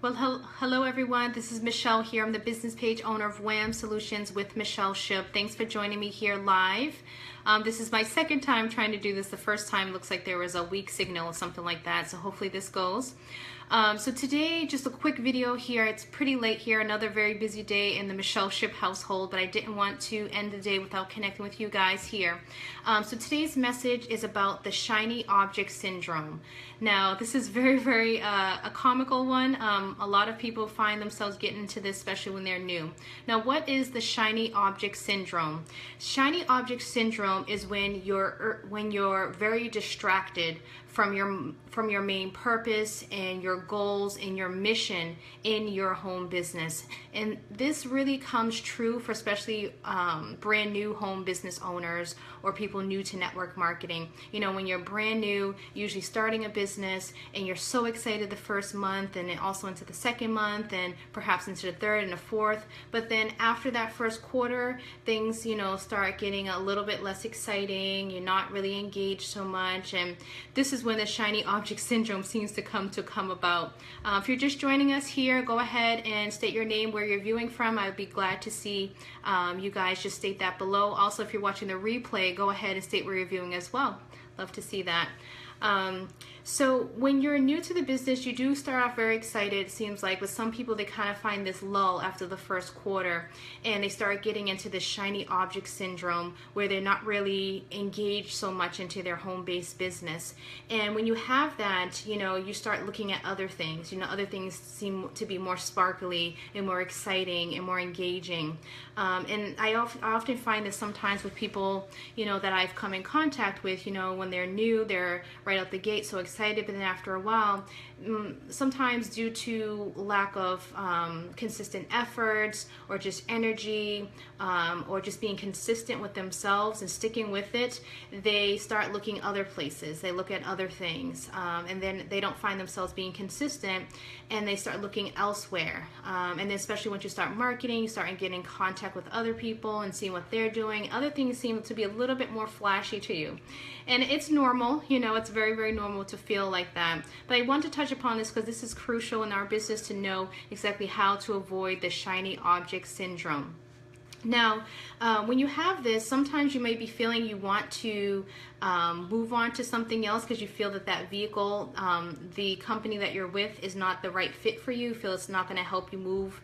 Well, hello everyone. This is Michelle here. I'm the business page owner of WHAM Solutions with Michelle Ship. Thanks for joining me here live. This is my second time trying to do this. The first time looks like there was a weak signal or something like that. So hopefully this goes. So today, just a quick video here. It's pretty late here, another very busy day in the Michelle Ship household, but I didn't want to end the day without connecting with you guys here. So today's message is about the shiny object syndrome. Now, this is very a comical one. A lot of people find themselves getting into this, especially when they're new. Now, what is the shiny object syndrome? Shiny object syndrome is when you're very distracted from your main purpose and your goals and your mission in your home business. And this really comes true for especially brand new home business owners or people new to network marketing. You know, when you're brand new, usually starting a business, and you're so excited the first month and then also into the second month and perhaps into the third and the fourth, but then after that first quarter, things, you know, start getting a little bit less exciting. You're not really engaged so much, and this is when the shiny object syndrome seems to come about. If you're just joining us here, go ahead and state your name, where you're viewing from. I would be glad to see you guys just state that below. Also, if you're watching the replay, go ahead and state where you're viewing as well. Love to see that. So when you're new to the business, you do start off very excited, it seems like. With some people, they kind of find this lull after the first quarter, and they start getting into this shiny object syndrome where they're not really engaged so much into their home-based business. And when you have that, you know, you start looking at other things. You know, other things seem to be more sparkly and more exciting and more engaging. And I often find this sometimes with people, you know, that I've come in contact with. You know, when they're new, they're right out the gate so excited, but then after a while, sometimes due to lack of consistent efforts or just energy or just being consistent with themselves and sticking with it, they start looking other places. They look at other things, and then they don't find themselves being consistent, and they start looking elsewhere. And then especially once you start marketing, you start getting in contact with other people and seeing what they're doing. Other things seem to be a little bit more flashy to you. And it's normal, you know, it's very normal to feel like that. But I want to touch upon this because this is crucial in our business to know exactly how to avoid the shiny object syndrome. Now, when you have this, sometimes you may be feeling you want to move on to something else because you feel that that vehicle, the company that you're with, is not the right fit for you. You feel it's not going to help you move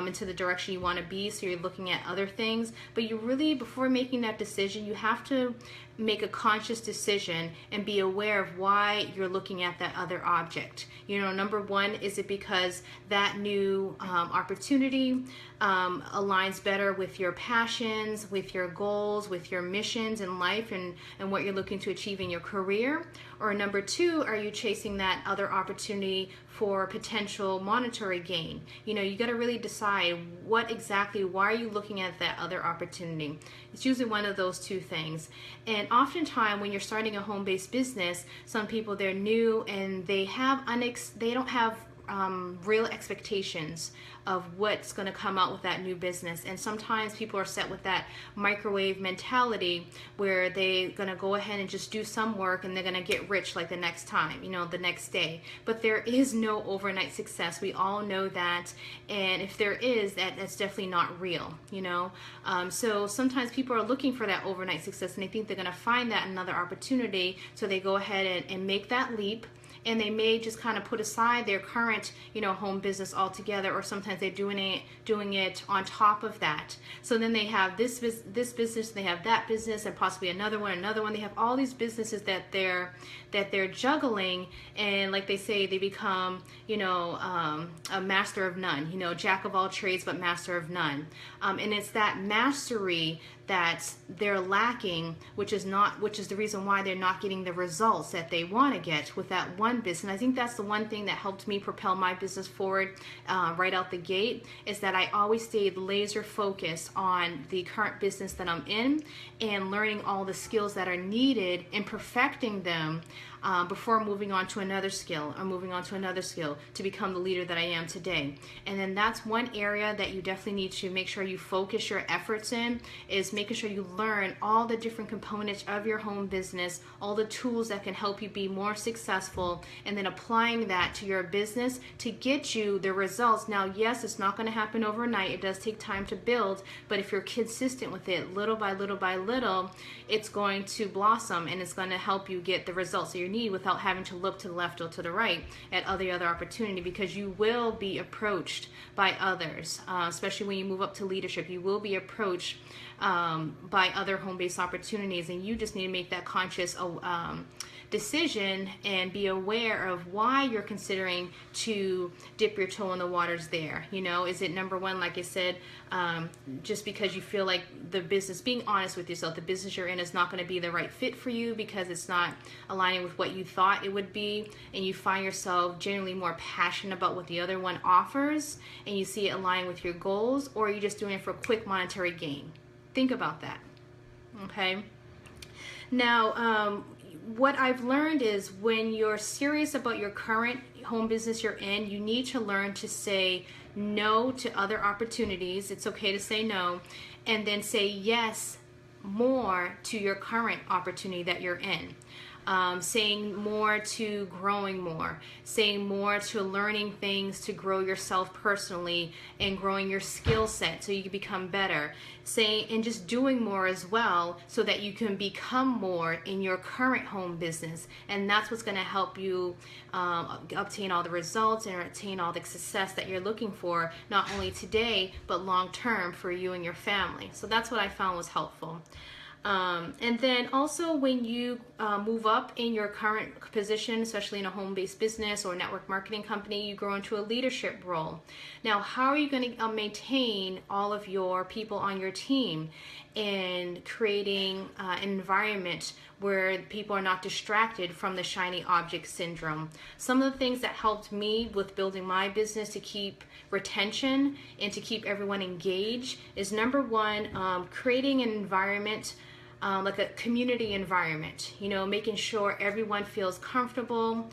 into the direction you want to be, so you're looking at other things. But you really, before making that decision, you have to make a conscious decision and be aware of why you're looking at that other object. You know, number one, is it because that new opportunity aligns better with your passions, with your goals, with your missions in life, and what you're looking to achieve in your career? Or number two, are you chasing that other opportunity for potential monetary gain? You know, you got to really decide why are you looking at that other opportunity. It's usually one of those two things. And oftentimes when you're starting a home-based business, some people, they're new and they don't have real expectations of what's going to come out with that new business. And sometimes people are set with that microwave mentality where they're going to go ahead and just do some work and they're going to get rich like the next time, you know, the next day. But there is no overnight success. We all know that. And if there is, that's definitely not real, you know. So sometimes people are looking for that overnight success and they think they're going to find that another opportunity. So they go ahead and make that leap. And they may just kind of put aside their current, you know, home business altogether, or sometimes they're doing it on top of that. So then they have this business, they have that business, and possibly another one. They have all these businesses that they're juggling, and like they say, they become, you know, a master of none. You know, jack of all trades but master of none. And it's that mastery that they're lacking, which is the reason why they're not getting the results that they want to get with that one business. And I think that's the one thing that helped me propel my business forward right out the gate, is that I always stayed laser focused on the current business that I'm in and learning all the skills that are needed and perfecting them before moving on to another skill or moving on to another skill to become the leader that I am today. And then that's one area that you definitely need to make sure you focus your efforts in, is making sure you learn all the different components of your home business, all the tools that can help you be more successful, and then applying that to your business to get you the results. Now, yes, it's not going to happen overnight. It does take time to build, but if you're consistent with it, little by little by little, it's going to blossom and it's going to help you get the results that you need without having to look to the left or to the right at other opportunity, because you will be approached by others, especially when you move up to leadership. You will be approached by other home-based opportunities, and you just need to make that conscious decision and be aware of why you're considering to dip your toe in the waters there. You know, is it number one, like I said, just because you feel like the business, being honest with yourself, the business you're in is not going to be the right fit for you because it's not aligning with what you thought it would be, and you find yourself generally more passionate about what the other one offers and you see it align with your goals, or are you just doing it for quick monetary gain? Think about that. Okay. Now, what I've learned is when you're serious about your current home business you're in, you need to learn to say no to other opportunities. It's okay to say no, and then say yes more to your current opportunity that you're in. Saying more to growing more, saying more to learning things to grow yourself personally and growing your skill set so you can become better. Saying and just doing more as well so that you can become more in your current home business. And that's what's going to help you obtain all the results and attain all the success that you're looking for, not only today, but long term for you and your family. So that's what I found was helpful. And then also when you move up in your current position, especially in a home-based business or network marketing company, you grow into a leadership role. Now, how are you going to maintain all of your people on your team and creating an environment where people are not distracted from the shiny object syndrome? Some of the things that helped me with building my business to keep retention and to keep everyone engaged is, number one, creating an environment like a community environment, you know, making sure everyone feels comfortable,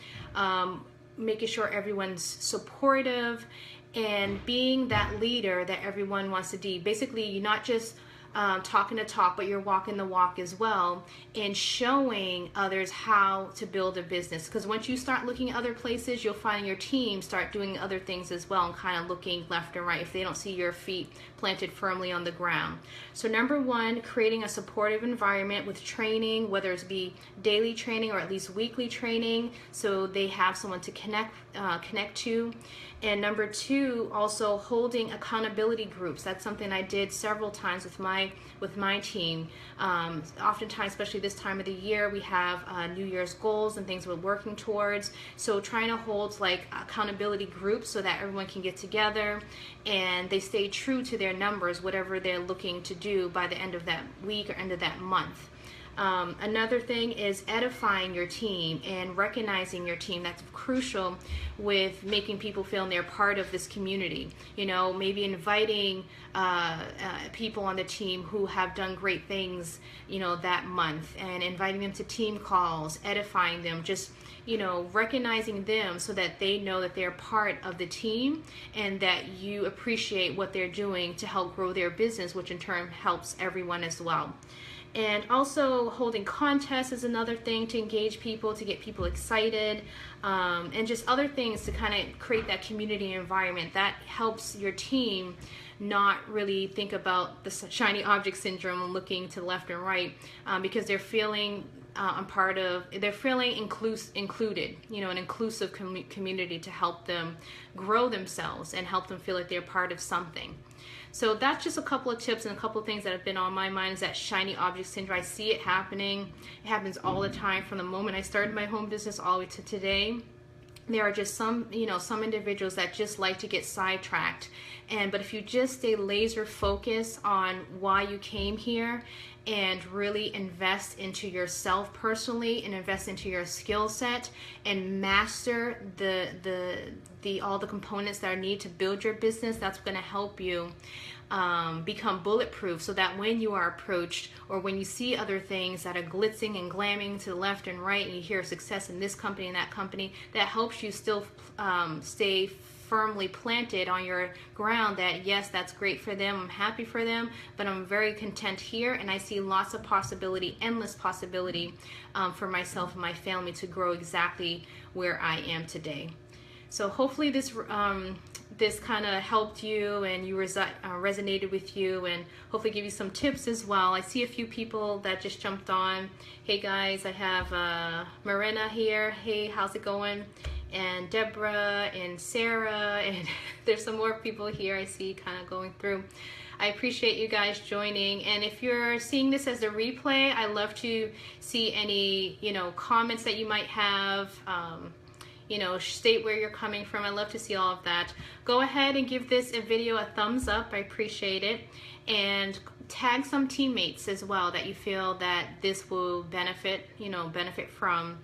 making sure everyone's supportive, and being that leader that everyone wants to be. Basically, you're not just talking the talk, but you're walking the walk as well, and showing others how to build a business. Because once you start looking at other places, you'll find your team start doing other things as well and kind of looking left and right if they don't see your feet planted firmly on the ground. So number one, creating a supportive environment with training, whether it's be daily training or at least weekly training, so they have someone to connect to. And number two, also holding accountability groups. That's something I did several times with my team. Oftentimes, especially this time of the year, we have New Year's goals and things we're working towards. So trying to hold like accountability groups so that everyone can get together and they stay true to their numbers, whatever they're looking to do by the end of that week or end of that month. Another thing is edifying your team and recognizing your team. That's crucial with making people feel they're part of this community. You know, maybe inviting people on the team who have done great things, you know, that month, and inviting them to team calls, edifying them, just, you know, recognizing them so that they know that they're part of the team and that you appreciate what they're doing to help grow their business, which in turn helps everyone as well. And also holding contests is another thing to engage people, to get people excited, and just other things to kind of create that community environment that helps your team not really think about the shiny object syndrome and looking to the left and right, because they're feeling they're feeling included, you know, an inclusive community to help them grow themselves and help them feel like they're part of something. So that's just a couple of tips and a couple of things that have been on my mind, is that shiny object syndrome. I see it happening. It happens all the time from the moment I started my home business all the way to today. There are just some individuals that just like to get sidetracked. But if you just stay laser focused on why you came here and really invest into yourself personally and invest into your skill set and master all the components that are needed to build your business, that's going to help you become bulletproof, so that when you are approached or when you see other things that are glitzing and glamming to the left and right, and you hear success in this company and that company, that helps you still stay firmly planted on your ground, that yes, that's great for them, I'm happy for them, but I'm very content here, and I see lots of possibility, endless possibility for myself and my family to grow exactly where I am today. So hopefully this kind of helped you and you resonated with you, and hopefully give you some tips as well. I see a few people that just jumped on. Hey guys, I have Marina here. Hey, how's it going? And Deborah and Sarah, and there's some more people here I see kind of going through. I appreciate you guys joining, and if you're seeing this as a replay, I love to see any comments that you might have. State where you're coming from. I love to see all of that. Go ahead and give this video a thumbs up. I appreciate it. And tag some teammates as well that you feel that this will benefit from.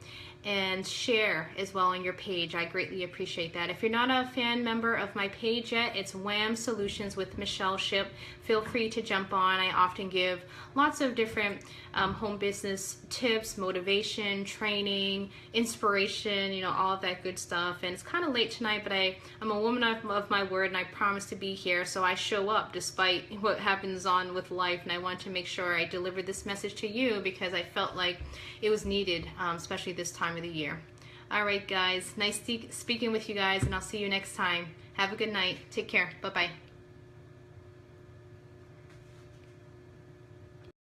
And share as well on your page. I greatly appreciate that. If you're not a fan member of my page yet, it's Wham Solutions with Michelle Shipp. Feel free to jump on. I often give lots of different home business tips, motivation, training, inspiration, all of that good stuff. And it's kind of late tonight, but I'm a woman of my word, and I promise to be here. So I show up despite what happens on with life, and I want to make sure I deliver this message to you because I felt like it was needed, especially this time of the year. All right, guys. Nice speaking with you guys, and I'll see you next time. Have a good night. Take care. Bye-bye.